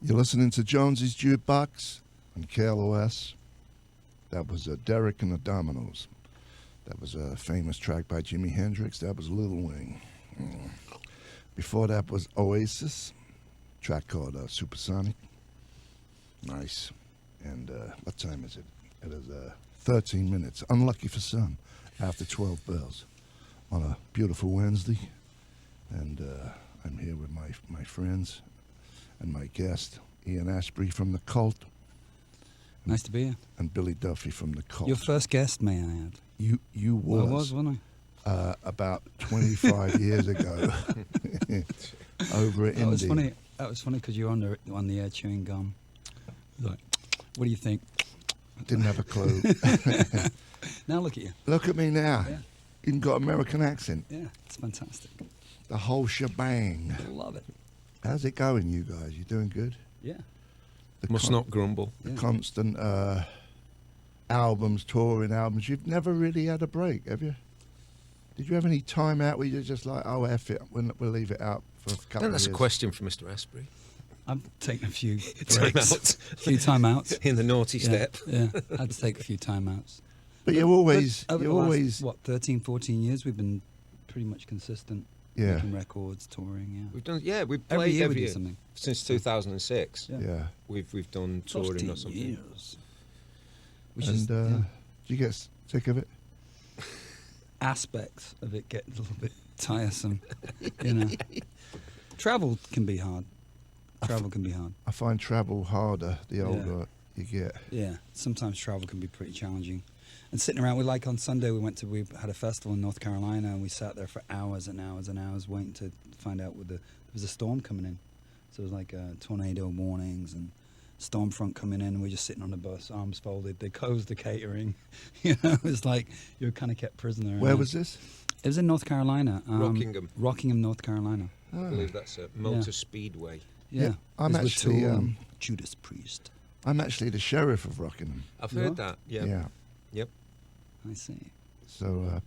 You're listening to Jonesy's Jukebox on KLOS. That was Derek and the Dominoes. That was a famous track by Jimi Hendrix. That was Little Wing. Before that was Oasis, track called Supersonic. Nice. And what time is it? It is 13 minutes. Unlucky for some, after 12 bells on a beautiful Wednesday. And I'm here with my friends and my guest, Ian Ashbury from The Cult. Nice to be here. And Billy Duffy from The Cult. Your first guest, may I add? You was. I was, wasn't I? About 25 years ago over at India. That was funny because you were on the air chewing gum. Like, what do you think? Didn't have a clue. Now look at you. Look at me now. Yeah. You've got American accent. Yeah, it's fantastic. The whole shebang. Love it. How's it going, you guys? You doing good? Yeah. Must not grumble. The constant albums, touring albums. You've never really had a break, have you? Did you have any time out where you're just like, oh, F it, we'll leave it out for a couple of years? That's a question for Mr. Asprey. I've taken a few breaks. A few time-outs. In the naughty step. Yeah, I had to take a few time-outs. But you're always... Over the last, 13, 14 years, we've been pretty much consistent. Yeah. Making records, touring, We've done, we've played every year. We year. do something. Since 2006. Yeah. We've done touring or something. Years. Do you get sick of it? Aspects of it get a little bit tiresome, you know. Travel can be hard. I find travel harder the older you get. Yeah, sometimes travel can be pretty challenging. And sitting around, on Sunday we had a festival in North Carolina and we sat there for hours and hours and hours waiting to find out there was a storm coming in. So it was like tornado warnings and storm front coming in, and we're just sitting on the bus, arms folded. They closed the catering. You know, it was like you were kind of kept prisoner. Where was this? It was in North Carolina. Rockingham, North Carolina. I believe that's a motor speedway. Yeah. I'm actually Judas Priest. I'm actually the sheriff of Rockingham. I've heard that. Yeah. Yeah. Yep. I see. So,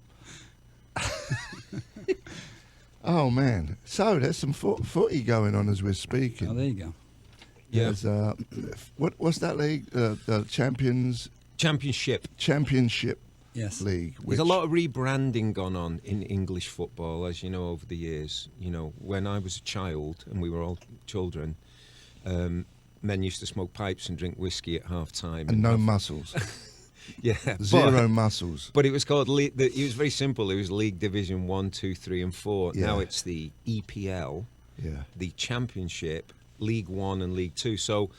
oh man! So there's some footy going on as we're speaking. Oh, there you go. Yeah. There's, what's that league? The Championship. Yes. League. There's a lot of rebranding gone on in English football, as you know, over the years. You know, when I was a child and we were all children, men used to smoke pipes and drink whiskey at half time. And no muscles. Yeah. Zero muscles. But it was called, it was very simple. It was League Division 1, 2, 3 and 4. Yeah. Now it's the EPL, the Championship, League 1 and League 2. So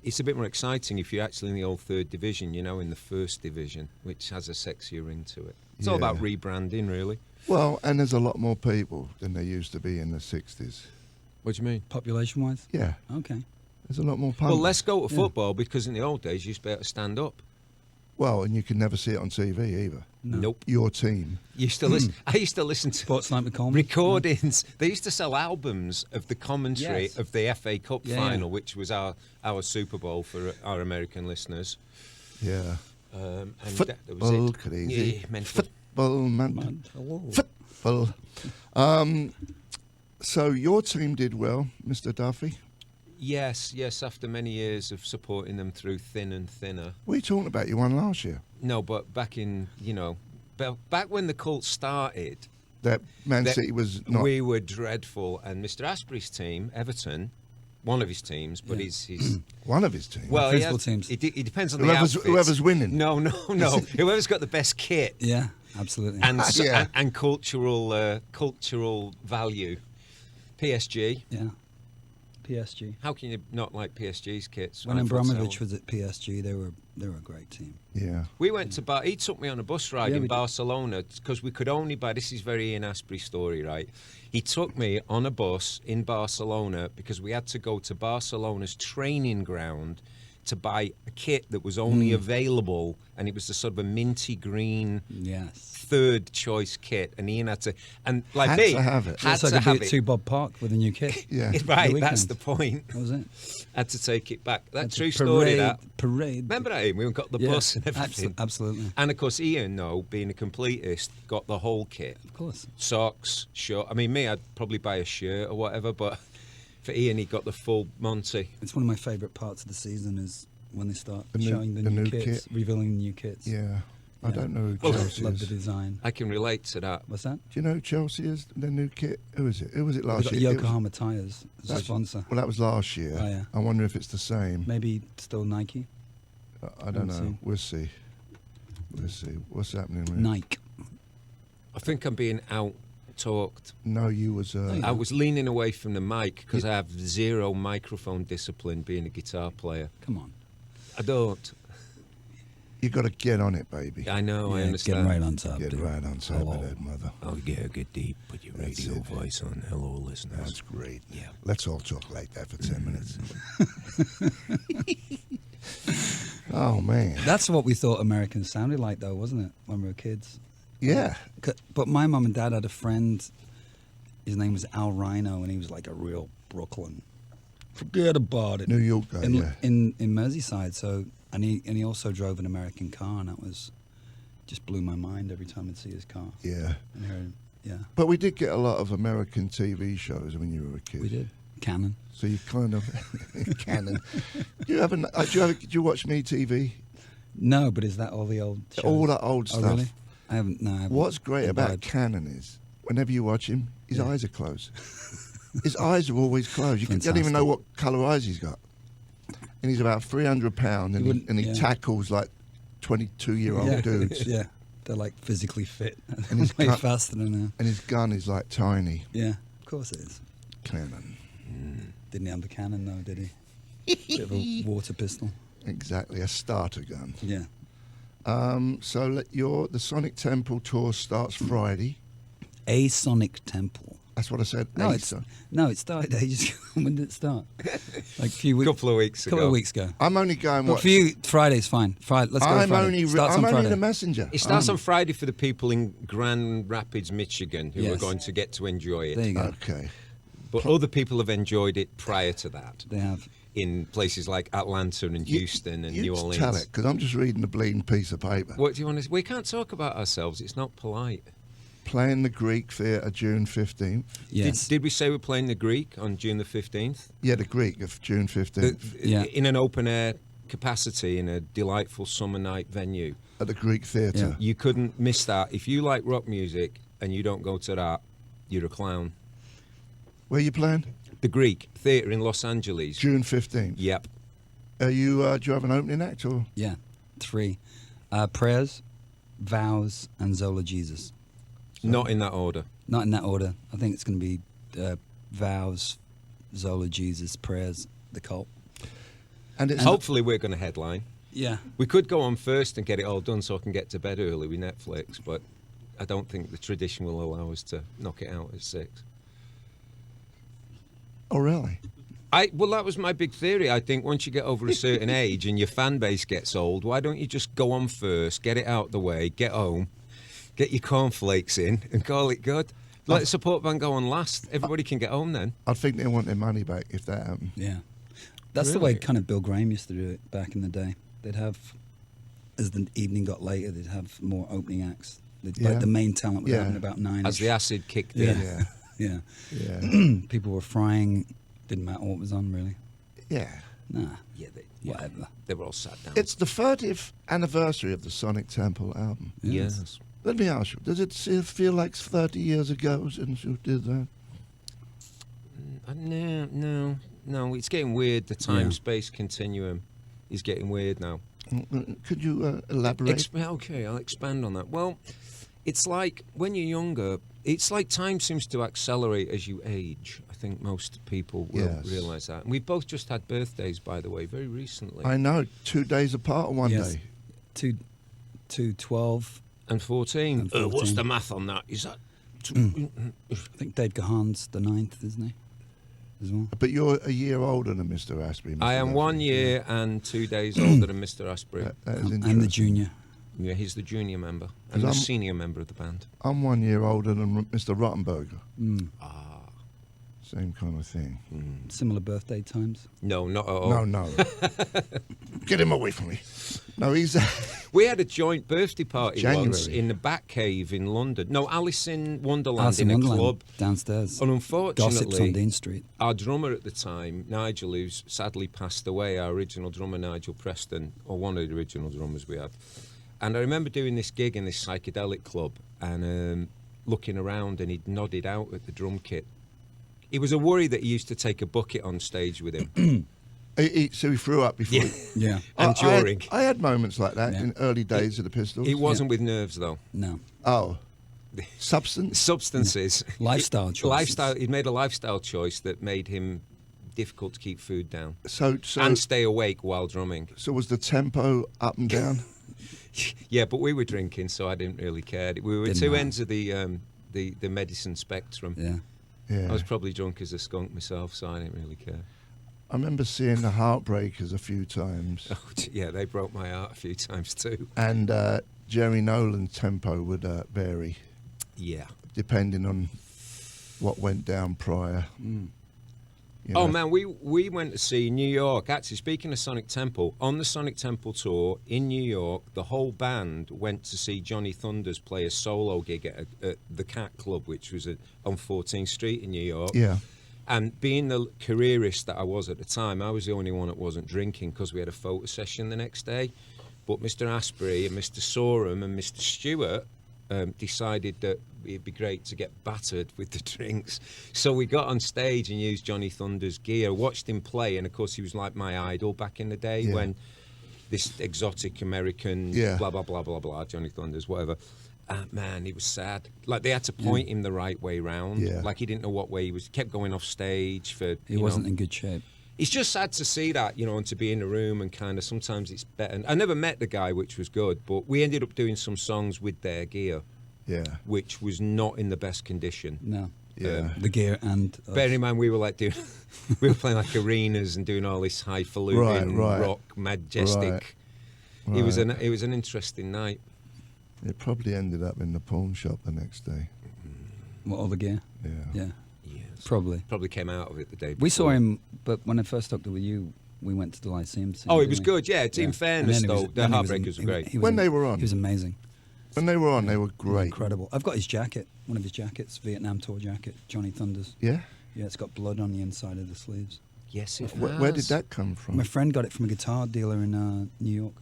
it's a bit more exciting if you're actually in the old third division, in the first division, which has a sexier ring to it. It's all about rebranding, really. Well, and there's a lot more people than there used to be in the 60s. What do you mean? Population-wise? Yeah. Okay. There's a lot more Well, let's go to football, because in the old days you used to be able to stand up. Well, and you can never see it on TV either. No. Nope. Your team. You used to listen. I used to listen to Sports Night with Coleman. recordings. They used to sell albums of the commentary of the FA Cup final, which was our Super Bowl for our American listeners. Yeah. And football that was it. crazy. Yeah, mental. Football. So your team did well, Mr. Duffy. Yes. After many years of supporting them through thin and thinner. We talked about you won last year. No, but back in back when the cult started, that Man City was not. We were dreadful, and Mr. Asprey's team, Everton, one of his teams, but he's one of his teams. Well, teams. It depends on whoever's winning. No. Whoever's got the best kit. Yeah, absolutely. And cultural value. PSG. Yeah. PSG. How can you not like PSG's kits? When Abramovich was at PSG, they were a great team. Yeah. We went to he took me on a bus ride in Barcelona, because we could only buy. This is very Ian Asprey story, right? He took me on a bus in Barcelona because we had to go to Barcelona's training ground to buy a kit that was only available, and it was the sort of a minty green third choice kit, and Ian had to, and like had me, to have it. Had to have it to Bob Park with a new kit. Yeah, right. That's the point. That was it. Had to take it back. That true parade, story. That parade. Remember that? Ian? We got the bus and everything. Absolutely. And of course, Ian, being a completist, got the whole kit. Of course. Socks, shirt. I mean, me, I'd probably buy a shirt or whatever, but For Ian, he got the full Monty. It's one of my favourite parts of the season is when they start The new- showing the the new new kits, kit. revealing the new kits. Yeah. I Yeah. don't know who Well, Chelsea Love is. the design. I can relate to that. What's that? Do you know who Chelsea is? Their new kit? Who is it? Who was it They last got year? It was- Yokohama tyres as a That's- sponsor. well, that was last year. Oh, yeah. I wonder if it's the same. Maybe still Nike. I don't We'll know. see. We'll see. We'll see. What's happening? With Nike. I think I'm being out-talked. No, you was. Oh, yeah. I was leaning away from the mic because I have zero microphone discipline being a guitar player. Come on. I don't. You got to get on it, baby. I know, I Yeah, understand. Get right on top. Get dude. right on top Hello. of that, mother. Oh, yeah, get deep. Put your That's radio it. voice on. Hello, listeners. That's great. Yeah. Let's all talk like that for 10 minutes. Oh, man. That's what we thought Americans sounded like, though, wasn't it, when we were kids? Yeah. But my mum and dad had a friend. His name was Al Rhino, and he was like a real Brooklyn. Forget about it. New York guy, in, yeah. in Merseyside. So and he also drove an American car, and that was just blew my mind every time I'd see his car. Yeah. And hear him. Yeah, But we did get a lot of American TV shows when you were a kid. we did. Cannon. So you kind of canon. Do you watch Me TV? No, but is that all the old shows? All that old Oh, stuff. really? I haven't. No. I haven't What's great about imbibed. Cannon is whenever you watch him, his Yeah. eyes are closed. His eyes are always closed. You don't even know Fantastic. what colour eyes he's got. And he's about 300 pounds, and You wouldn't- he yeah. tackles like 22-year-old yeah. dudes. Yeah, they're like physically fit. And he's way cut- faster than now. And his gun is like tiny. Yeah, of course it is. Cannon. Didn't he have the cannon though? Did he? Bit of a water pistol. Exactly, a starter gun. Yeah. So the Sonic Temple tour starts Friday. A Sonic Temple. That's what I said. No, A it's Son- no, it started ages ago. When did it start? Like a few weeks. Couple of weeks couple ago. of weeks ago. I'm only going. But What? for you, Friday's fine. Friday. Let's go. I'm Friday. only. Starts I'm on only Friday. the messenger. It starts on Friday for the people in Grand Rapids, Michigan, who are Yes. going to get to enjoy it. There you go. Okay. But other people have enjoyed it prior to that They have. in places like Atlanta and Houston and you New just Orleans. Tell it, because I'm just reading the bleeding piece of paper. What do you want to? We can't talk about ourselves. It's not polite. Playing the Greek Theatre June 15th. Yes. Did we say we're playing the Greek on June the 15th? Yeah, the Greek of June 15th. Yeah. In an open air capacity in a delightful summer night venue. At the Greek Theatre. You couldn't miss that. If you like rock music and you don't go to that, you're a clown. Where you playing? The Greek Theatre in Los Angeles. June 15th. Yep. Do you have an opening act or? Yeah. 3. Prayers, Vows, and Zola Jesus. Not in that order. Not in that order. I think it's going to be Vows, Zola Jesus, Prayers, The Cult. And it's Hopefully we're going to headline. Yeah. We could go on first and get it all done so I can get to bed early with Netflix, but I don't think the tradition will allow us to knock it out at 6. Oh, really? Well, that was my big theory. I think once you get over a certain age and your fan base gets old, why don't you just go on first, get it out the way, get home, get your cornflakes in, and call it good? Let the support band go on last. Everybody can get home then. I think they want their money back if that happened. Yeah. That's the way Really? kind of Bill Graham used to do it back in the day. They'd have, as the evening got later, they'd have more opening acts. Yeah. Like the main talent would Yeah. happen about 9. As the acid kicked Yeah. in. Yeah. Yeah. Yeah. People were frying. Didn't matter what was on, really. Yeah. Nah. Yeah, Whatever. they were all sat down. It's the 30th anniversary of the Sonic Temple album. Yes. Let me ask you, does it feel like 30 years ago since you did that? No. It's getting weird. The Yeah. time-space continuum is getting weird now. Could you elaborate? Okay, I'll expand on that. Well, it's like when you're younger, it's like time seems to accelerate as you age. I think most people will Yes. realise that. And we've both just had birthdays, by the way, very recently. I know, 2 days apart on one Yes. day. 12. And 14. And What's 14. the math on that? Is that... I think Dave Gahan's the 9th, isn't he? As well. But you're a year older than Mr. Asprey. Mr. I am Asprey. 1 year and 2 days older than Mr. Asprey. That is I'm the interesting. junior. Yeah, he's the junior member and 'Cause the I'm- senior member of the band. I'm 1 year older than Mr. Rottenberger. Mm. Ah. Same kind of thing. Similar birthday times. No, not at all. No. Get him away from me. No, he's... We had a joint birthday party once January. in the Batcave in London. No, Alice in Wonderland Alice in a Wonderland, club. downstairs. And Gossips on unfortunately, Dean Street. our drummer at the time, Nigel, who's sadly passed away, our original drummer, Nigel Preston, or one of the original drummers we had. And I remember doing this gig in this psychedelic club and looking around, and he'd nodded out at the drum kit. It was a worry that he used to take a bucket on stage with him. So he threw up before. Yeah. And during. I had moments like that Yeah. in early days of the Pistols. It wasn't with nerves, though. No. Oh. Substance? Substances. Lifestyle choices. Lifestyle. He'd made a lifestyle choice that made him difficult to keep food down So and stay awake while drumming. So was the tempo up and down? Yeah, but we were drinking, so I didn't really care. We were Didn't two matter. ends of the medicine spectrum. Yeah. Yeah. I was probably drunk as a skunk myself, so I didn't really care. I remember seeing the Heartbreakers a few times. Oh, yeah, they broke my heart a few times too. And Jerry Nolan's tempo would vary Yeah. depending on what went down prior. You Oh know. man, we went to see New York. Actually, speaking of Sonic Temple, on the Sonic Temple tour in New York, the whole band went to see Johnny Thunders play a solo gig at the Cat Club, which was on 14th Street in New York. Yeah. And being the careerist that I was at the time, I was the only one that wasn't drinking because we had a photo session the next day. But Mr. Asprey and Mr. Sorum and Mr. Stewart decided that it'd be great to get battered with the drinks. So we got on stage and used Johnny Thunder's gear, watched him play, and of course he was like my idol back in the day Yeah. when this exotic American, Yeah. blah, blah, blah, blah, blah, Johnny Thunders, whatever. Man, he was sad. Like they had to point him the right way round. Yeah. Like he didn't know what way he was. Kept going off stage for. He wasn't in good shape. It's just sad to see that, and to be in the room and kind of sometimes it's better. And I never met the guy, which was good, but we ended up doing some songs with their gear, Yeah. which was not in the best condition. No. Yeah. The gear and... Bearing in mind, we were we were playing like arenas and doing all this highfalutin Right. rock, majestic. Right. It was an interesting night. It probably ended up in the pawn shop the next day. What, all the gear? Yeah. Yeah. Yes. Probably. Probably came out of it the day before. We saw him, but when I first talked with you, we went to the Lyceum. Oh, it was good, yeah. In fairness, though, the Heartbreakers were great. When they were on. He was amazing. When they were on, they were He was great. incredible. I've got his jacket, one of his jackets, Vietnam tour jacket, Johnny Thunders. Yeah? Yeah, it's got blood on the inside of the sleeves. Yes, it Where did has. that come from? My friend got it from a guitar dealer in New York.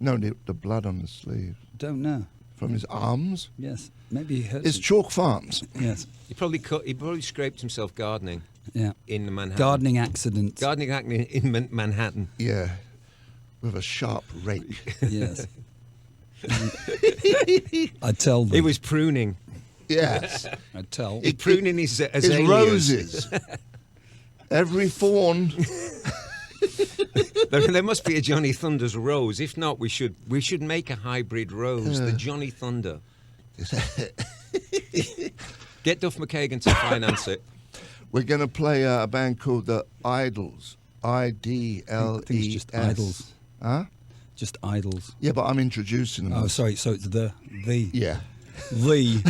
No, the blood on the sleeve. Don't know. From his arms? Yes, maybe he hurt. It's Chalk Farms. Yes, He probably scraped himself gardening yeah. in the Manhattan. Gardening accident. Gardening acne in Manhattan. Yeah. With a sharp rake. Yes. I tell them. It was pruning. Yes. I tell. Pruning his It's azaleas. roses. Every thorn. There must be a Johnny Thunder's rose. If not, we should make a hybrid rose, the Johnny Thunder. Get Duff McKagan to finance it. We're going to play a band called the Idols. I-D-L-E-S. I think it's just Idols. Huh? Just Idols. Yeah, but I'm introducing them. Oh, sorry. So it's the. Yeah. You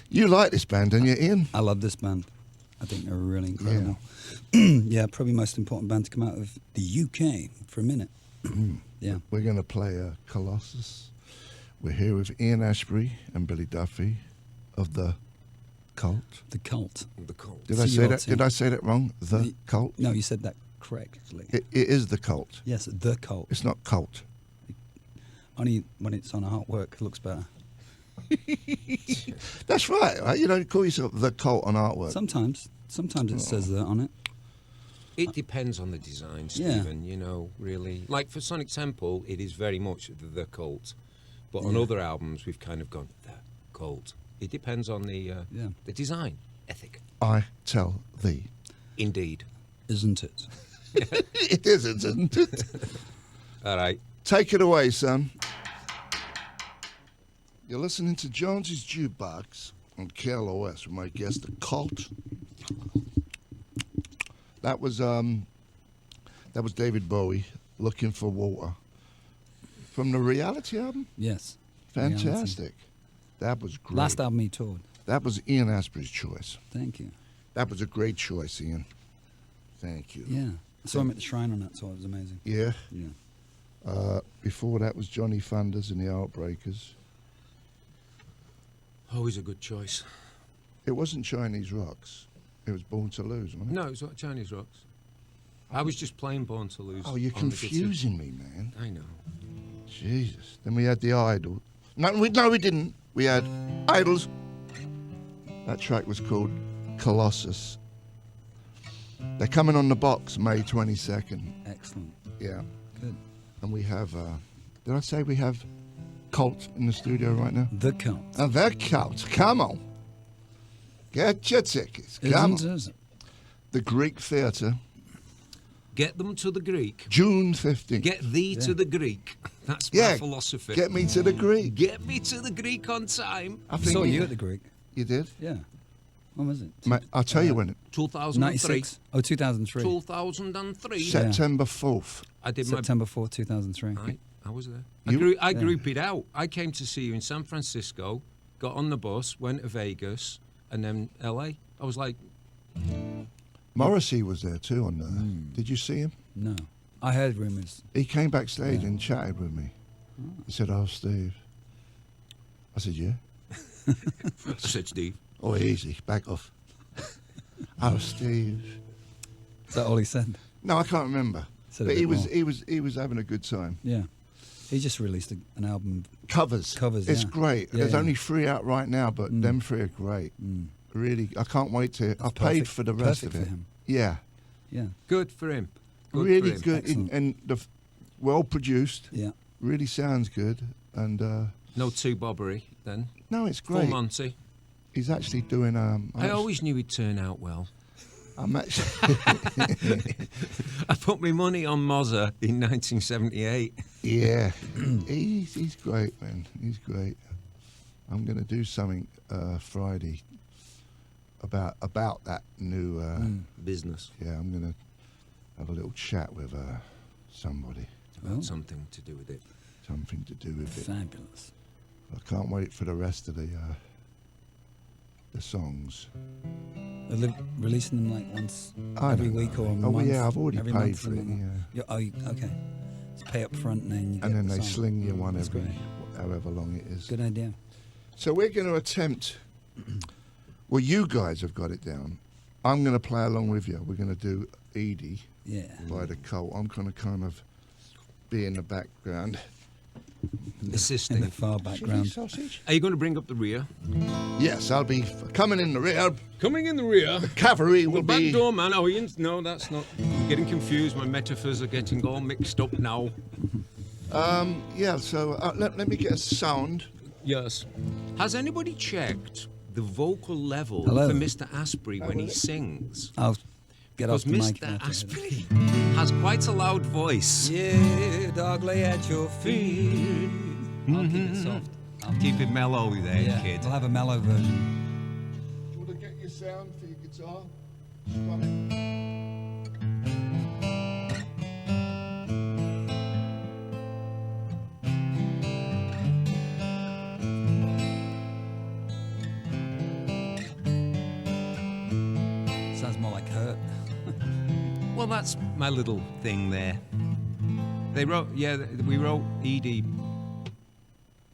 You like this band, don't you, Ian? I love this band. I think they're really incredible. Yeah, probably most important band to come out of the UK for a minute. Yeah. We're going to play Colossus. We're here with Ian Ashbury and Billy Duffy of the Cult. The Cult. The cold. Did I say that? CULT. Did I say that wrong? The Cult. No, you said that correctly. It is the Cult. Yes, the Cult. It's not cult. Only when it's on artwork, it looks better. That's right. You don't call yourself the Cult on artwork. Sometimes it says that on it. It depends on the design, Yeah. Stephen, really. Like for Sonic Temple, it is very much the cult. But on Yeah. other albums, we've kind of gone, the cult. It depends on the design ethic. I tell thee. Indeed. Isn't it? It isn't it? All right. Take it away, son. You're listening to Jonesy's Jukebox on KLOS with my guest, The Cult. That was David Bowie, Looking for Water. From the Reality album? Yes. Fantastic. Reality. That was great. Last album he toured. That was Ian Asprey's choice. Thank you. That was a great choice, Ian. Thank you. Yeah. I saw him at the Shrine on that tour. It was amazing. Yeah. Yeah. Before that was Johnny Thunders and the Heartbreakers. Always a good choice. It wasn't Chinese Rocks. It was Born to Lose, wasn't it? No, it was what Chinese Rocks. I was just playing Born to Lose. Oh, you're on the guitar. confusing me, man. I know. Jesus. Then we had the Idol. No, we didn't. We had Idols. That track was called Colossus. They're coming on the box May 22nd. Excellent. Yeah. Good. And we have, did I say we have Cult in the studio right now? The Cult. And the Cult. Come on. Get your tickets. Come on. The Greek Theatre, Get them to the Greek. June 15th. Get thee to the Greek. That's my Yeah, philosophy. Get me to the Greek. Get me to the Greek on time. I I think saw we- you at the Greek. You did? Yeah. When was it? I'll tell you when. 2003. 96. Oh, 2003. 2003. September 4th. I did September 4th, 2003. my... I was there. You- I group it out. I came to see you in San Francisco, got on the bus, went to Vegas, and then LA. I was like, Morrissey was there too on the... Did you see him? No. I heard rumours. He came backstage and chatted with me. He said, "Oh, Steve." I said, "Yeah." I said, Steve. Oh, easy. Back off. "Oh, Steve." Is that all he said? No, I can't remember. Said a But bit he more. he was having a good time. Yeah. He just released an album. Covers. Covers, It's yeah. great. Yeah, There's yeah. only 3 out right now, but them 3 are great. Really, I can't wait to... I paid perfect- for the rest perfect of it. for him. Yeah. Yeah. Good for him. Good Really for him. good. Excellent. And well produced. Yeah. Really sounds good. And No two bobbery then. no, it's Full great. Monty. He's actually doing... I always knew he'd turn out well. I'm actually... I put my money on Mozza in 1978. Yeah, he's great, man. He's great. I'm going to do something Friday about that new. Business. Yeah, I'm going to have a little chat with somebody. Oh, Something to do with it. Something to do with it. fabulous. I can't wait for the rest of the songs. They're releasing them like once I every don't week know. or a Oh, month. yeah, I've already every paid month for it. and Yeah. okay. Just pay up front and then you get And then the they song. sling you one That's every great. however long it is. Good idea. So we're going to attempt. Well, you guys have got it down. I'm going to play along with you. We're going to do Edie Yeah. by the Cult. I'm going to kind of be in the background. In Assisting. the far background. Sausage? Are you going to bring up the rear? Yes, I'll be coming in the rear. Coming in the rear. Cavalry Well, will back be. door man. Oh, Ian's, no, that's not. I'm getting confused. My metaphors are getting all mixed up now. Yeah. So let me get a sound. Yes. Has anybody checked the vocal level Hello. for Mr. Asprey when he sings? I'll get off Because the mic. Mr. and I'll take it. Asprey has quite a loud voice. Yeah, dog lay at your feet. I'll keep it soft. Keep it mellow there, Yeah, kid. we'll have a mellow version. Do you want to get your sound for your guitar? Got it. Sounds more like Hurt. Well, that's my little thing there. They wrote, we wrote Edie.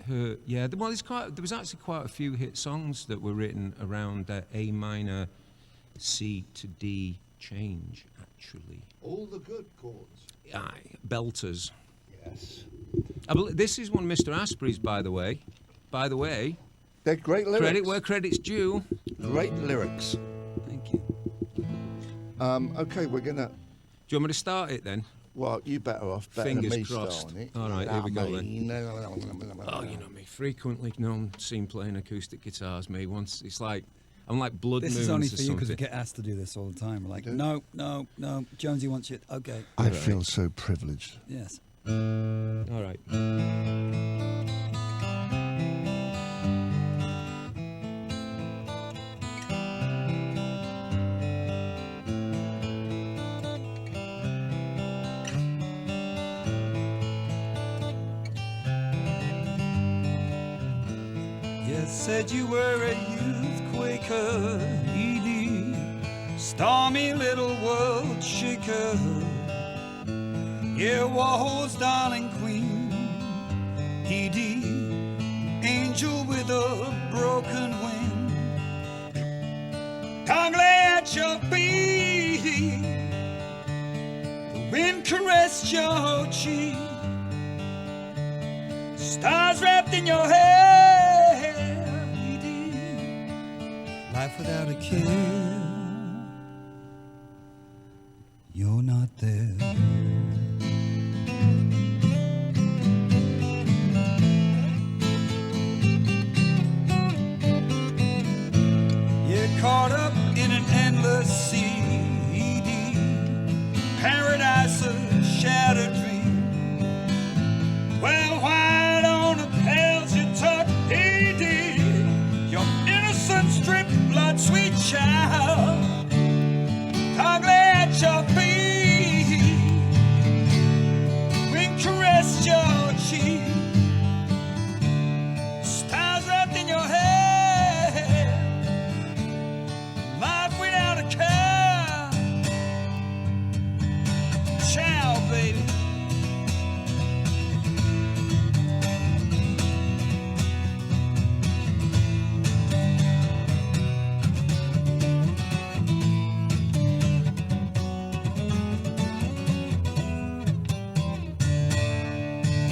Her, yeah. Well, there was actually quite a few hit songs that were written around that A minor, C to D change. Actually, All the good chords. aye, belters. Yes. This is one of Mr. Asprey's, by the way. By the way, They're great lyrics. credit where credit's due. Great lyrics. Thank you. Okay, we're gonna. Do you want me to start it then? Well, you better off. Better Fingers than me crossed. starting it. All right, here we go then. then. Oh, you know me. Frequently known seen playing acoustic guitars. Me once. It's like I'm like Blood This Moons is only or for you because we something. get asked to do this all the time. We're like, do? no. Jonesy wants you. Okay. I feel so privileged. Yes. All right. You said you were a youth quaker, Edie. stormy little world shaker. Yeah, Warhol's darling queen, Edie, angel with a broken wing. Tongue lay at your feet, the wind caressed your cheek, stars wrapped in your hair, Edie, life without a care. You're not there. You're caught up in an endless sea, Edie, paradise a shattered dream. Well, why don't the pals you tuck, Edie, your innocent strip blood sweet child, ugly at your feet, wind caressed your cheek, stars wrapped in your hair, life without a care. Ciao, baby.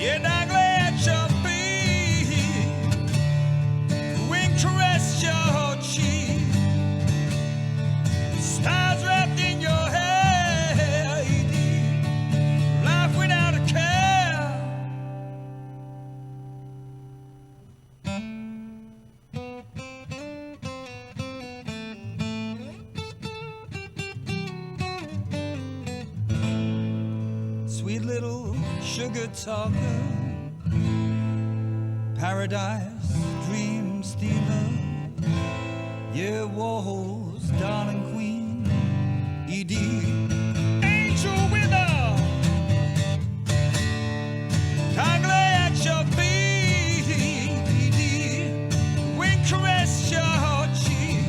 Yeah, ugly at your feet, wind caressed your cheek, stars wrapped in your hair, Edie, life without a care. Sweet little sugar talker, paradise dream stealer, yeah, Warhol's darling queen, Edie, angel with a ugly at your feet, Edie, wind caressed your cheek,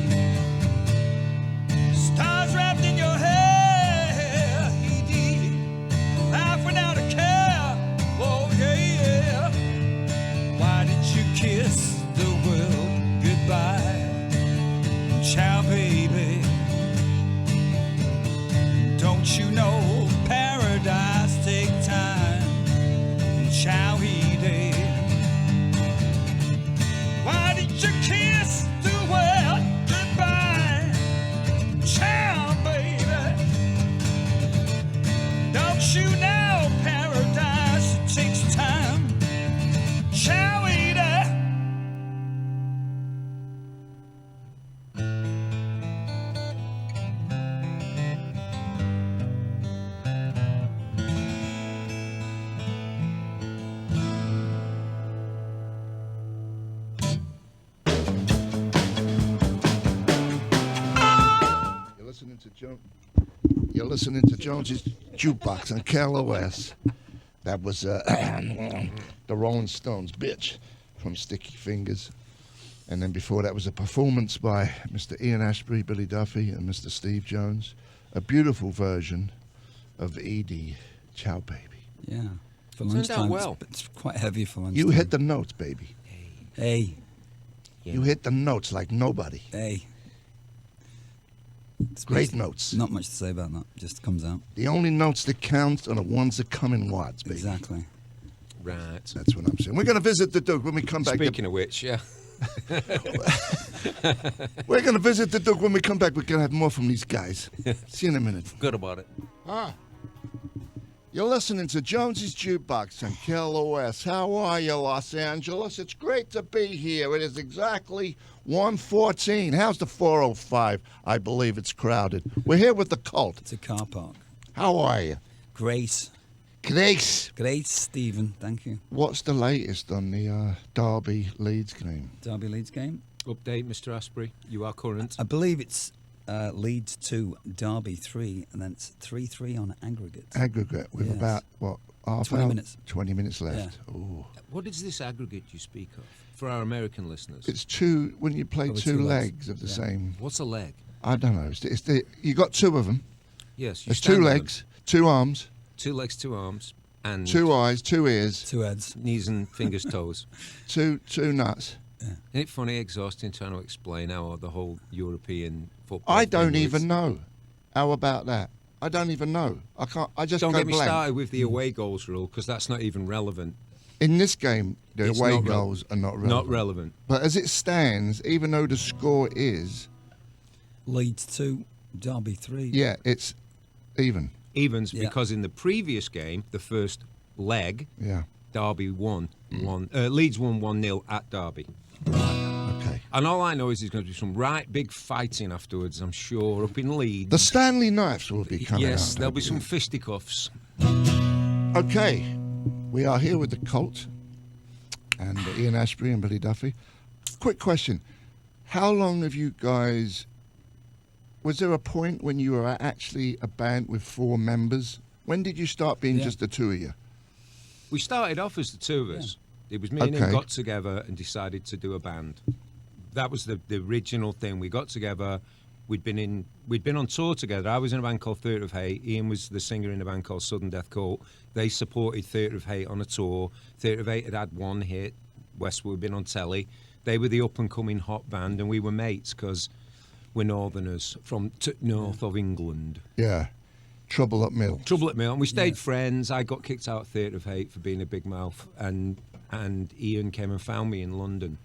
stars wrapped in your hair, Edie, life without a care. Oh yeah, yeah. Why did you kiss the world goodbye? Ciao, baby. Don't you know paradise take time? Ciao, Edie. Why did you kiss the world goodbye? Ciao, baby. Don't you know paradise takes time? Ciao, Edie. You're listening to Jonesy's Jukebox on KLOS. That was the Rolling Stones, Bitch, from Sticky Fingers. And then before that was a performance by Mr. Ian Ashbury, Billy Duffy, and Mr. Steve Jones. A beautiful version of Edie, Ciao, Baby. Yeah. For Turned out lunchtime, well. it's quite heavy for lunchtime. You hit the notes, baby. Hey, Yeah. You hit the notes like nobody. hey. It's Great basically notes. Not much to say about that. Just comes out. The only notes that count are the ones that come in wads, baby. Exactly. Right. That's what I'm saying. We're going to visit the Duke when we come back. Speaking of which, yeah. We're going to visit the Duke when we come back. We're going to have more from these guys. See you in a minute. Good about it. You're listening to Jonesy's Jukebox on KLOS. How are you, Los Angeles? It's great to be here. It is exactly 1:14. How's the 405? I believe it's crowded. We're here with the cult. It's a car park. How are you? Grace. Grace. Grace, Stephen. Thank you. What's the latest on the Derby Leeds game? Derby Leeds game. Update, Mr. Asprey. You are current. I believe it's Leeds 2, Derby 3, and then it's 3-3 on aggregate. Aggregate with Yes. about, what, half 20 hour? minutes. 20 minutes left. Ooh. What is this aggregate you speak of for our American listeners? It's two, when you play Probably two two legs. legs of the Yeah. same. What's a leg? I don't know. You got two of them. Yes. You There's stand two on them. legs, two arms, 2 legs, 2 arms, and two eyes, two ears, 2 heads. knees and fingers, toes. two nuts. Isn't it funny, exhausting trying to explain how the whole European football I thing don't works? even know. How about that? I don't even know. I can't. I just Don't go get me blank. started with the away goals rule, because that's not even relevant. In this game, the It's away not goals are not relevant. Not relevant. But as it stands, even though the score is, Leeds 2, Derby 3. yeah, it's even. Evens, Yeah. because in the previous game, the first leg, Yeah. Derby won. Leeds won 1-0 at Derby. Okay. And all I know is there's going to be some right big fighting afterwards, I'm sure, up in Leeds. The Stanley knives will be coming out. Yes, there'll be don't some you? fisticuffs. Okay, we are here with the Cult and Ian Ashbury and Billy Duffy. Quick question: how long have you guys? Was there a point when you were actually a band with 4 members? When did you start being Yeah. just the two of you? We started off as the 2 of us. It was me and him Okay. got together and decided to do a band. That was the original thing. We got together. We'd been on tour together. I was in a band called Theatre of Hate. Ian was the singer in a band called Sudden Death Cult. They supported Theatre of Hate on a tour. Theatre of Hate had one hit. Westwood had been on telly. They were the up-and-coming hot band, and we were mates because we're northerners from north of England. Yeah, Trouble at Mill. Trouble at Mill. And we stayed friends. I got kicked out of Theatre of Hate for being a big mouth, and Ian came and found me in London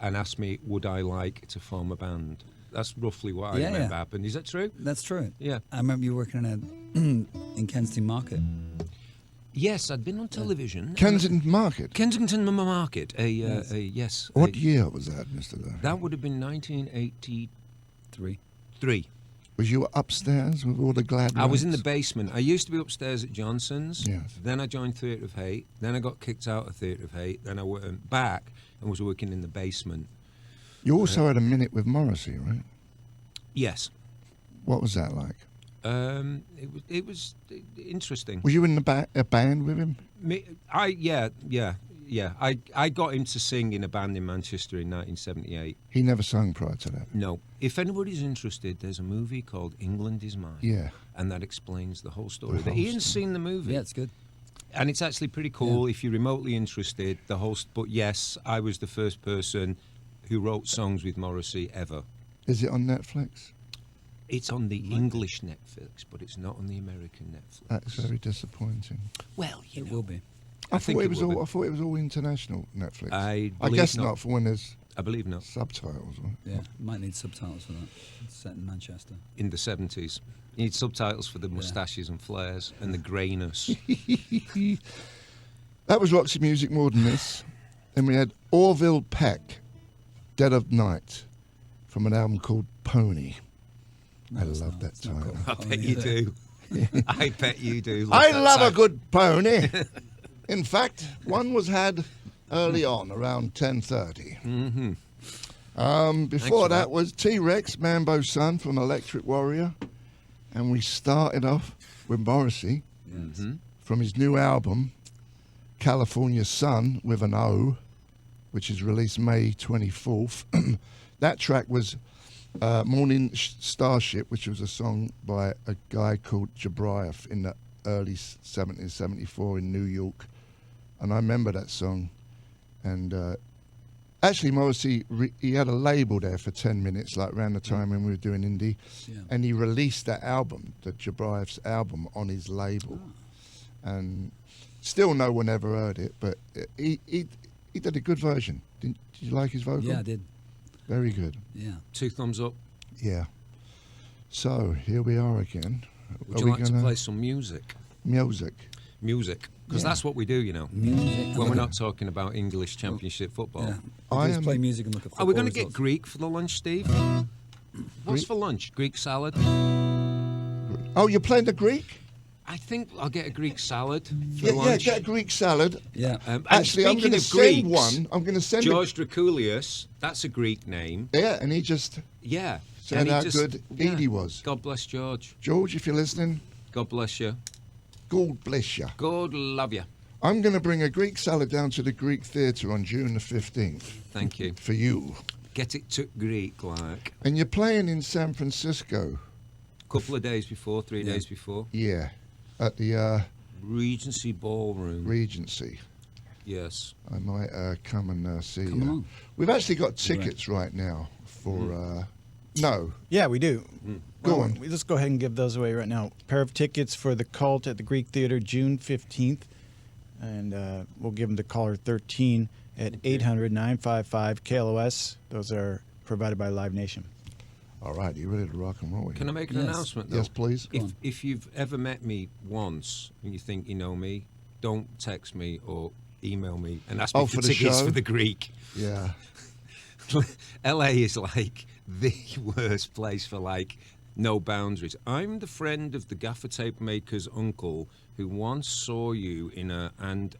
and asked me, would I like to form a band? That's roughly what I remember happened. Is that true? That's true. Yeah. I remember you working in Kensington Market. Yes, I'd been on television. Kensington Market. Kensington Market. Yes. What year was that, Mr. Duffy? That would have been 1983. 3. Was you upstairs with all the glad I was in the rags? basement. I used to be upstairs at Johnson's. Yes. Then I joined Theatre of Hate. Then I got kicked out of Theatre of Hate. Then I went back and was working in the basement. You also had a minute with Morrissey, right? Yes. What was that like? It was interesting. Were you in a band with him? I got him to sing in a band in Manchester in 1978. He never sung prior to that. No. If anybody's interested, there's a movie called England Is Mine. Yeah. And that explains the whole The story. whole Ian's story. seen the movie. Yeah, it's good. And it's actually pretty cool if you're remotely interested. But yes, I was the first person who wrote songs with Morrissey ever. Is it on Netflix? It's on the English Netflix, but it's not on the American Netflix. That's very disappointing. Well, you It know. will be. I think thought it it was will all. be. I thought it was all international Netflix. I I believe guess not. not for when there's I believe not. subtitles. Right? Yeah, might need subtitles for that. It's set in Manchester. In the 70s. You need subtitles for the moustaches and flares and the greyness. That was Roxy Music more than this. Then we had Orville Peck, Dead of Night, from an album called Pony. I it's love not. that It's not title. called I bet you do. I bet you do. I that love a sound. good pony. In fact, one was had early on, around 10:30. Mm-hmm. Before for that that. was T-Rex, Mambo's son from Electric Warrior. And we started off with Morrissey Mm-hmm. from his new album, California Sun, with an O, which is released May 24th. That track was Morning Starship, which was a song by a guy called Jabriath in the early 70s, 74 in New York. And I remember that song. And actually, Morrissey, he had a label there for 10 minutes, like around the time when we were doing indie. Yeah. And he released that album, the Jabriath's album, on his label. And still no one ever heard it, but he did a good version. Did you like his vocal? Yeah, I did. Very good. Yeah. 2 thumbs up. Yeah. So here we are again. Would you like to play some music? Music? Music. Because Yeah. that's what we do, you know. Music. When we're not talking about English Championship football. Yeah. I Just am- play music and look at Are we football going to get results. Greek for the lunch, Steve? What's Greek? for lunch? Greek salad? Oh, you're playing the Greek? I think I'll get a Greek salad for Yeah, lunch. get a Greek salad. Yeah. And Actually, I'm speaking going to of send Greeks, one. I'm going to send George Draculius, that's a Greek name. it. Yeah, and he just Yeah. said And he how just- good yeah. Edie was. God bless George. George, if you're listening, God bless you. God bless you. God love you. I'm going to bring a Greek salad down to the Greek Theatre on June the 15th Thank you. for you. Get it to Greek, like. And you're playing in San Francisco. Couple of days before, 3 days before. Yeah, at the Regency Ballroom. Regency. Yes. I might come and see Come you. along. We've actually got tickets right now for. No, Yeah, we do. Go Well, on. Let's go ahead and give those away right now. Pair of tickets for the Cult at the Greek Theater, June 15th. And we'll give them to caller 13 at 800-955-KLOS. Those are provided by Live Nation. All right, you ready to rock and roll? Can I make an Yes. announcement, though? Yes, please. If you've ever met me once and you think you know me, don't text me or email me and ask me Oh, for for the tickets show? for the Greek. Yeah. LA is like the worst place for like no boundaries. I'm the friend of the gaffer tape maker's uncle who once saw you in a and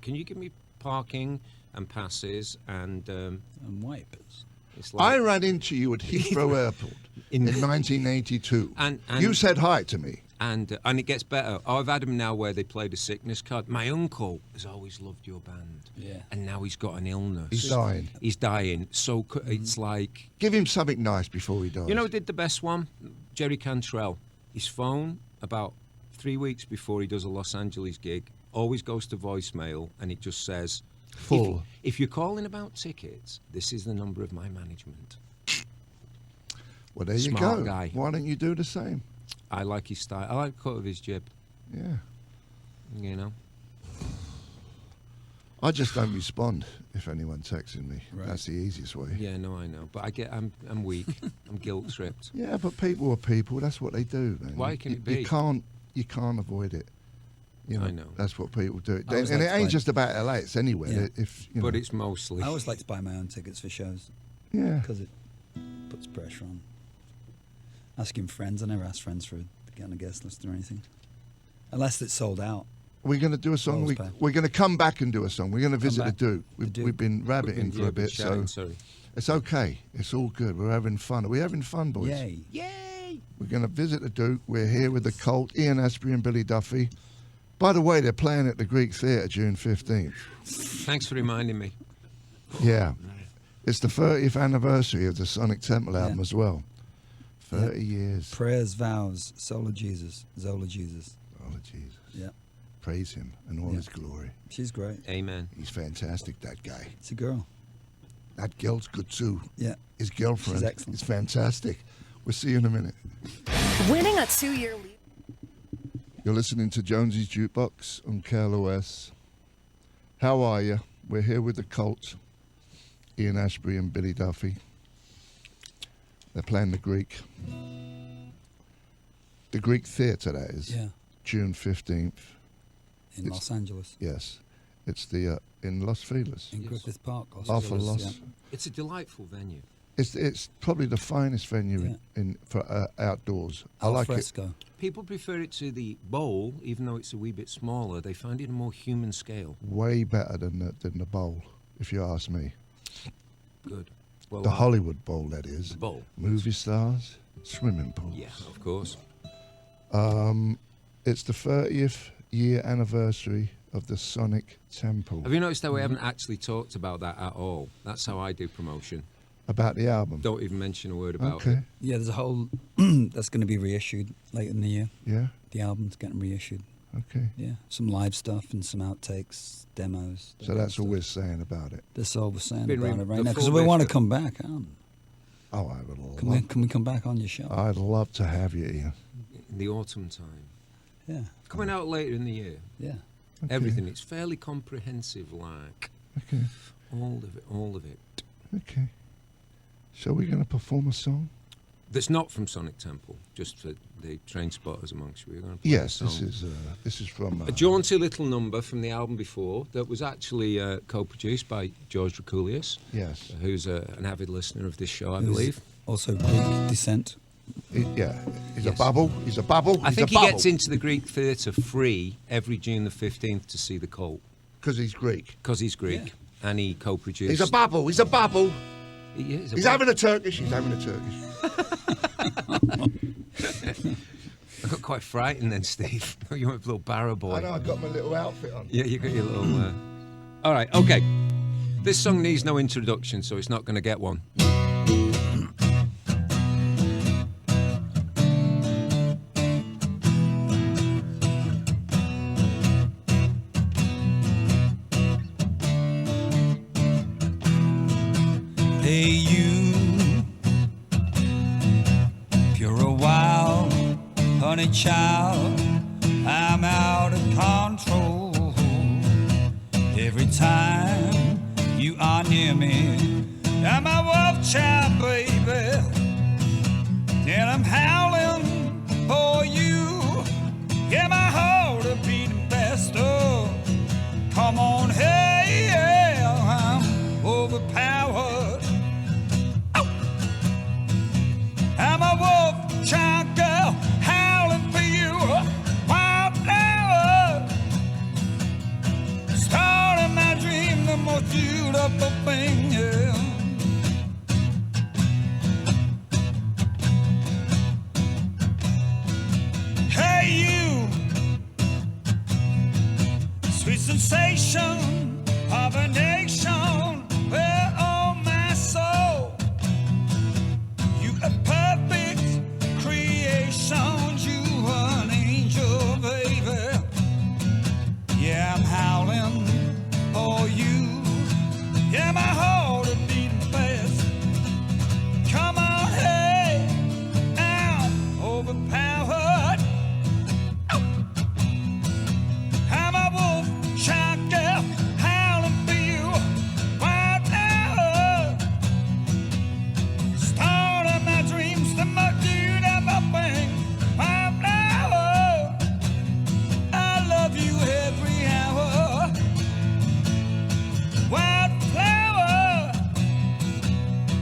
can you give me parking and passes and And wipers. it's I like ran into you at Heathrow Airport in 1982. And- you said hi to me. and it gets better. I've had them now where they played a sickness card. My uncle has always loved your band. Yeah. And now he's got an illness. He's dying. He's dying. So it's like Give him something nice before he dies. you know who did the best one? Jerry Cantrell. His phone about 3 weeks before he does a Los Angeles gig always goes to voicemail and it just says Full. If you're calling about tickets, this is the number of my management. Well, there you Smart go. guy. Why don't you do the same? I like his style. I like the cut of his jib. Yeah. You know. I just don't respond if anyone texting me. Right. That's the easiest way. Yeah, no, I know. But I'm weak. I'm guilt tripped. Yeah, but people are people. That's what they do, man. Why can it be? You can't avoid it. You know, I know. That's what people do. I always And like it to ain't play- just about LA. It's anywhere. Yeah. If you know, But it's mostly. I always like to buy my own tickets for shows yeah. because it puts pressure on. Asking friends, I never ask friends for getting a guest list or anything, unless it's sold out. We're going to do a song. Always pay. We're going to come back and do a song. We're going to visit the back. Duke. The Duke. We've been rabbiting for Yeah, a bit, shouting, so sorry. it's okay. It's all good. We're having fun. Are we having fun, boys? Yay! Yay! We're going to visit the Duke. We're here with the Cult, Ian Astbury and Billy Duffy. By the way, they're playing at the Greek Theatre June 15th. Thanks for reminding me. Yeah. It's the 30th anniversary of the Sonic Temple album Yeah. as well. 30 years. Prayers, vows, soul of Jesus, Zola Jesus. Oh, Jesus. Yeah, Praise him and all Yeah. his glory. she's great. Amen. He's fantastic, that guy. It's a girl. That girl's good too. Yeah, His girlfriend She's excellent. is fantastic. We'll see you in a minute. Winning a 2-year lead. You're listening to Jonesy's Jukebox on KLOS. How are you? We're here with the Cult, Ian Astbury and Billy Duffy. They're playing the Greek. The Greek Theatre, that is. yeah, June 15th. in It's- Los Angeles, Yes. It's the in Los Feliz. in Yes. Griffith Park. Los Off of Angeles, Los. yeah. It's a delightful venue. It's probably the finest venue Yeah. in for outdoors. I Al like fresco. People prefer it to the bowl, even though it's a wee bit smaller. They find it a more human scale. it way better than the bowl, if you ask me. Good. Well, The Hollywood Bowl, that is. the bowl. Movie stars, swimming pools. Yeah, of course. It's the 30th year anniversary of the Sonic Temple. Have you noticed that we haven't actually talked about that at all? That's how I do promotion. About the album. Don't even mention a word about Okay. it. Yeah, there's a whole that's going to be reissued later in the year. Yeah. The album's getting reissued. Okay. Yeah, some live stuff and some outtakes, demos. So that's all we're saying about it. That's all we're saying Been about re- it right the now because full we want to version. come back. Oh, I would love. Can we come back on your show? I'd love to have you, Ian. In the autumn time. Yeah, Coming out later in the year. yeah. Okay. Everything. It's fairly comprehensive, like. Okay. All of it, all of it. Okay. So we're going to perform a song? That's not from Sonic Temple, just for the train spotters amongst you. We're going to play Yes, a song. this is from A jaunty little number from the album before that was actually co-produced by George Draculius, yes. who's an avid listener of this show, I Who's believe. Also Greek descent. Yeah, he's Yes. a bubble. He's a bubble. I think he's a he gets into the Greek theatre free every June the 15th to see the Cult, because he's Greek. because he's Greek, Yeah. and he co-produced. He's a bubble. He's a bubble. He's He's having a Turkish. He's having a Turkish. I got quite frightened then, Steve. You went a little barrow boy. I know. I got my little outfit on. Yeah, you got your little. All right, okay. This song needs no introduction, so it's not going to get one. Hey, you, if you're a wild honey child, I'm out of control. Every time you are near me, I'm a wolf child, baby, and I'm howling for you. Yeah, my heart a beating faster. Come on, hey, yeah, I'm overpowered. Oh. I'm a wolf child girl, howling for you. Wildflower, starting my dream, the most beautiful thing, yeah. Hey, you, sweet sensation of a nation, where oh my soul, you a perfect creation, you an angel, baby. Yeah, I'm howling for you. Yeah, my heart is beating fast. Come on, hey, I'm overpowered. I'm a wolf child girl, howling for you. Wildflower, start of my dreams, the most beautiful thing. Wildflower, I love you every hour. Wildflower,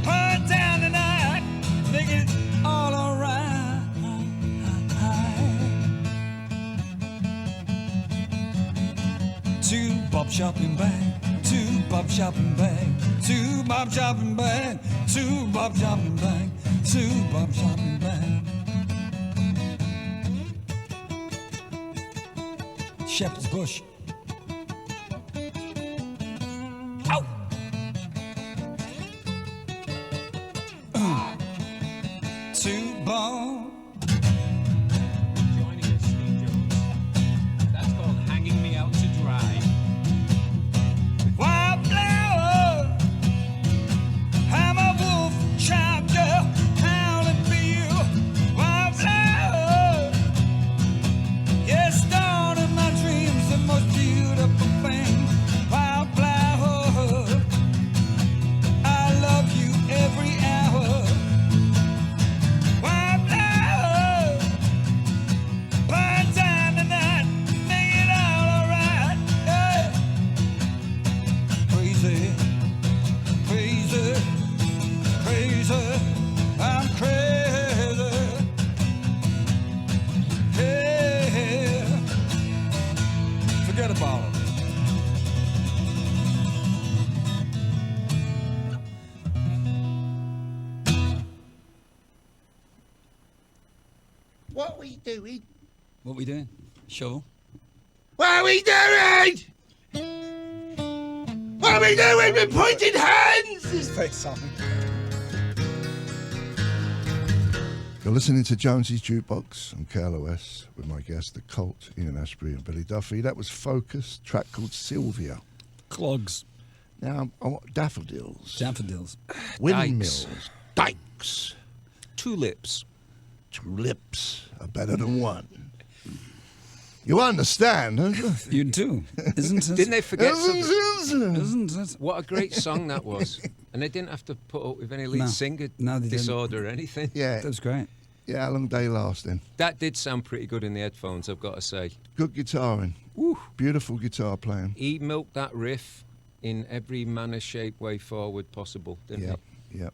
put down tonight, make it all alright. To Bob shopping bag, to Bob shopping bag, to Bob shopping bag, to Bob shopping bag, to Bob shopping bag. Shepherd's Bush. Ow! To Bob. Joining us, Steve Jones. That's called hanging me out to dry. Wildflower, I'm a wolf child girl, howling for you. Wildflower, yes, dawn of my dreams, the most beautiful thing. Wildflower, I love you every hour. Wildflower, burn down the night, make it all alright. Yeah. Crazy, crazy, crazy, I'm crazy. Yeah, forget about it. What we doing? What we doing? Shovel? What are we doing? What are we doing? We're pointing hands! Very sorry. You're listening to Jonesy's Jukebox on KLOS with my guest, the Cult, Ian Ashbury and Billy Duffy. That was Focus, track called Sylvia. Clogs. Now, I want daffodils, Daffodils. windmills, dikes, Tulips. tulips are better than one. You understand, don't you? You too. Isn't it? Didn't they forget something? Isn't it? What a great song that was. And they didn't have to put up with any lead No. singer No, they didn't. disorder or anything. Yeah, That was great. yeah. How long they lasting? That did sound pretty good in the headphones, I've got to say. Good guitaring. Woo. Beautiful guitar playing. He milked that riff in every manner, shape, way forward possible, didn't Yep, yep.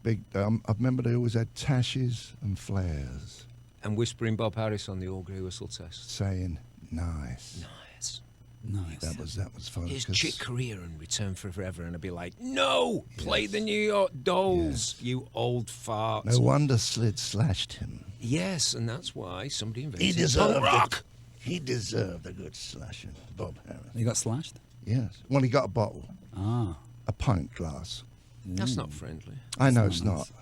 Big. I remember they always had tashes and flares he? And whispering Bob Harris on the All Grey Whistle test. saying nice. Nice. Nice. That was fun. His 'cause Chick Corea and Return for Forever, and I'd be like, no, play the New York Dolls, you old fart. No wonder Slid slashed him. Yes, and that's why somebody He invented deserved punk rock. He deserved a good slashing, Bob Harris. You got slashed? Yes. Well, he got a bottle, Ah. a pint glass. That's not friendly. I know That's it's not not. nice.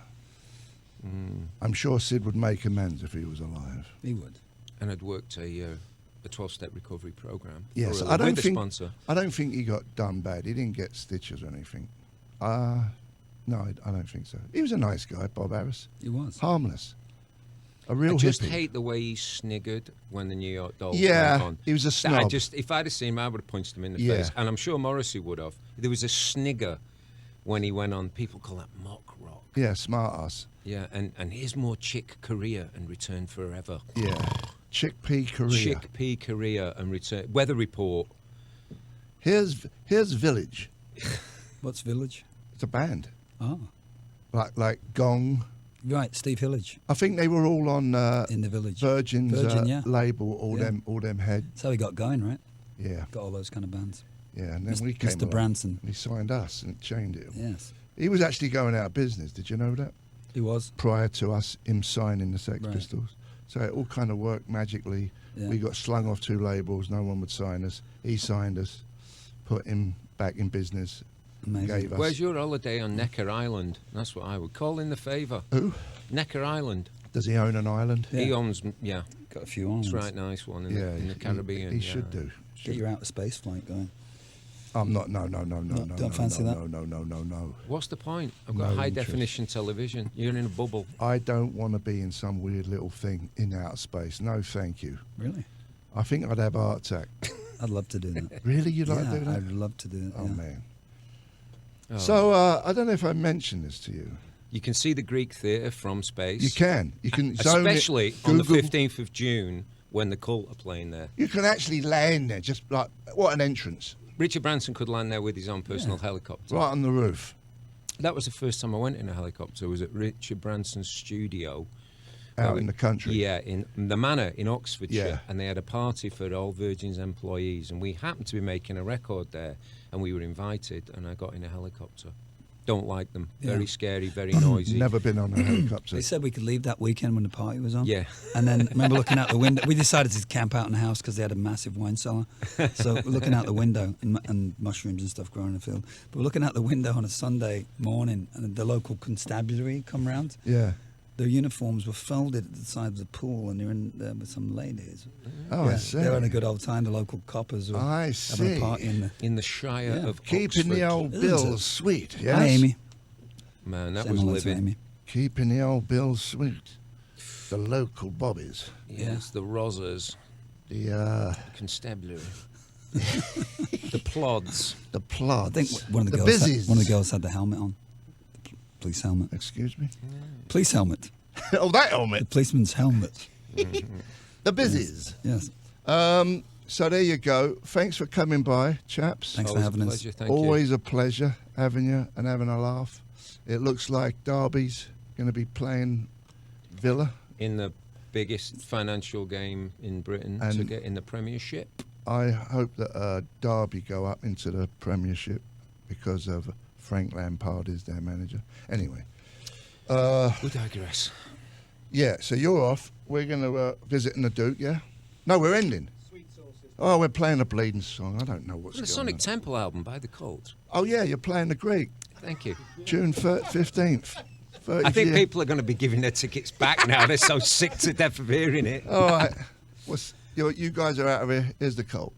I'm sure Sid would make amends if he was alive. He would. And I'd worked a 12-step recovery program. Yes, for, I don't with think. a sponsor. I don't think he got done bad. He didn't get stitches or anything. No, I don't think so. He was a nice guy, Bob Harris. He was. Harmless. A real I just hippie. hate the way he sniggered when the New York Dolls Yeah, went on. he was a snob. If I'd have seen him, I would have punched him in the Yeah. face. And I'm sure Morrissey would have. There was a snigger when he went on. People call that mock rock. Yeah, smart ass. Yeah, and here's more Chick Korea and Return Forever. Yeah. Chickpea Korea. Chickpea Korea and Return. Weather Report. Here's Village. What's Village? It's a band. Oh, Like Gong. right, Steve Hillage I think they were all on in the Village. Virgin's Virgin, yeah. label, all Yeah. them head. That's how he got going, right? Yeah. Got all those kind of bands. Yeah. And then Mr. we came Mr. along Branson. and he signed us and changed it. Yes, He was actually going out of business. Did you know that? he was. Prior to him signing the Sex Right. Pistols. So it all kind of worked magically. Yeah. We got slung off 2 labels. No one would sign us. He signed us, put him back in business, Amazing. gave us. Where's your holiday on Necker Island? That's what I would call in the favour. Who? Necker Island. Does he own an island? Yeah. He owns, yeah. Got a few on. It's a right nice one in, Yeah, the, in the Caribbean. He yeah. should do. Get your outer space flight going. I'm not. No. Don't fancy that? No. What's the point? I've got No high interest. definition television. You're in a bubble. I don't want to be in some weird little thing in outer space. No, thank you. Really? I think I'd have a heart attack. I'd love to do that. Really, you'd like yeah, to do that? I'd love to do that. Oh yeah. man. Oh. So I don't know if I mentioned this to you. You can see the Greek theatre from space. You can. You can zone it, Especially on the Google- 15th of June when the Cult are playing there. You can actually land there. Just like what an entrance, Richard Branson could land there with his own personal helicopter. right on the roof. That was the first time I went in a helicopter. Was at Richard Branson's studio. Out in the country. Yeah, in the Manor in Oxfordshire. Yeah. And they had a party for all Virgin's employees. And we happened to be making a record there. And we were invited. And I got in a helicopter. Don't like them. Yeah. Very scary, very noisy. Never been on a helicopter. They said we could leave that weekend when the party was on. Yeah. And then remember looking out the window. We decided to camp out in the house because they had a massive wine cellar. So we're looking out the window and mushrooms and stuff growing in the field. But we're looking out the window on a Sunday morning, and the local constabulary come round. Yeah. Their uniforms were folded at the side of the pool, and they're in there with some ladies. Oh, I see. They're having a good old time. The local coppers were I having see. a party in the. In the Shire Yeah. of Keeping the Oxford. old Isn't bills it? sweet. Yes. Hi, Amy. Man, that Say was hello to living. Amy. Keeping the old bills sweet. The local bobbies. Yes, the Rozzers, The Constabulary. The Plods. the plods. I think one of the, the girls busies. one of the girls had the helmet on. The police helmet. Excuse me. Police helmet. Oh, that The helmet. policeman's helmet. The busies. Yes. So there you go. Thanks for coming by, chaps. Thanks for Always a having us. pleasure, thank you. Always a pleasure having you and having a laugh. It looks like Derby's going to be playing Villa. In the biggest financial game in Britain to And- get in the Premiership. I hope that Derby go up into the Premiership because of Frank Lampard is their manager. Anyway, We digress. yeah, so you're off. We're going to visit in the Duke, yeah? No, we're ending. Oh, we're playing a bleeding song. I don't know what's The going Sonic on. Temple album by the Cult. Oh, yeah, you're playing the Greek. Thank you. June 15th. I think 30th. people are going to be giving their tickets back now. They're so sick to death of hearing it. All right. You guys are out of here. Here's the Cult.